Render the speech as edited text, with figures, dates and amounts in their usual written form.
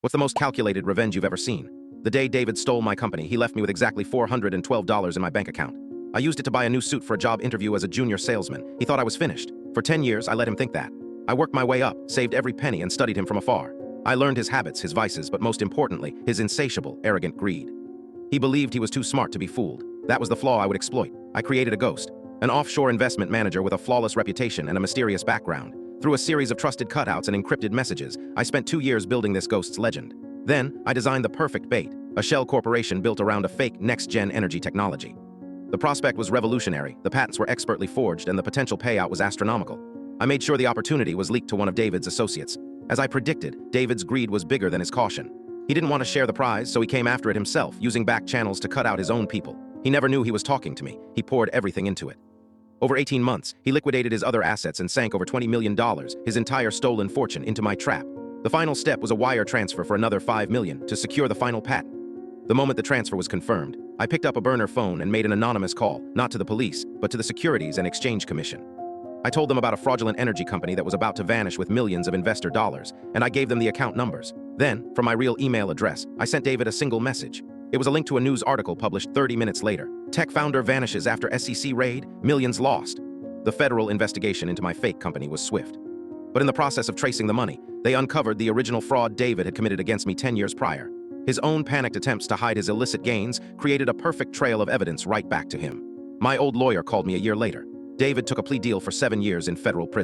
What's the most calculated revenge you've ever seen? The day David stole my company, he left me with exactly $412 in my bank account. I used it to buy a new suit for a job interview as a junior salesman. He thought I was finished. For 10 years, I let him think that. I worked my way up, saved every penny, and studied him from afar. I learned his habits, his vices, but most importantly, his insatiable, arrogant greed. He believed he was too smart to be fooled. That was the flaw I would exploit. I created a ghost, an offshore investment manager with a flawless reputation and a mysterious background. Through a series of trusted cutouts and encrypted messages, I spent 2 years building this ghost's legend. Then, I designed the perfect bait, a shell corporation built around a fake next-gen energy technology. The prospect was revolutionary, the patents were expertly forged, and the potential payout was astronomical. I made sure the opportunity was leaked to one of David's associates. As I predicted, David's greed was bigger than his caution. He didn't want to share the prize, so he came after it himself, using back channels to cut out his own people. He never knew he was talking to me. He poured everything into it. Over 18 months, he liquidated his other assets and sank over $20 million, his entire stolen fortune, into my trap. The final step was a wire transfer for another $5 million to secure the final patent. The moment the transfer was confirmed, I picked up a burner phone and made an anonymous call, not to the police, but to the Securities and Exchange Commission. I told them about a fraudulent energy company that was about to vanish with millions of investor dollars, and I gave them the account numbers. Then, from my real email address, I sent David a single message. It was a link to a news article published 30 minutes later. Tech founder vanishes after SEC raid, millions lost. The federal investigation into my fake company was swift. But in the process of tracing the money, they uncovered the original fraud David had committed against me 10 years prior. His own panicked attempts to hide his illicit gains created a perfect trail of evidence right back to him. My old lawyer called me a year later. David took a plea deal for 7 years in federal prison.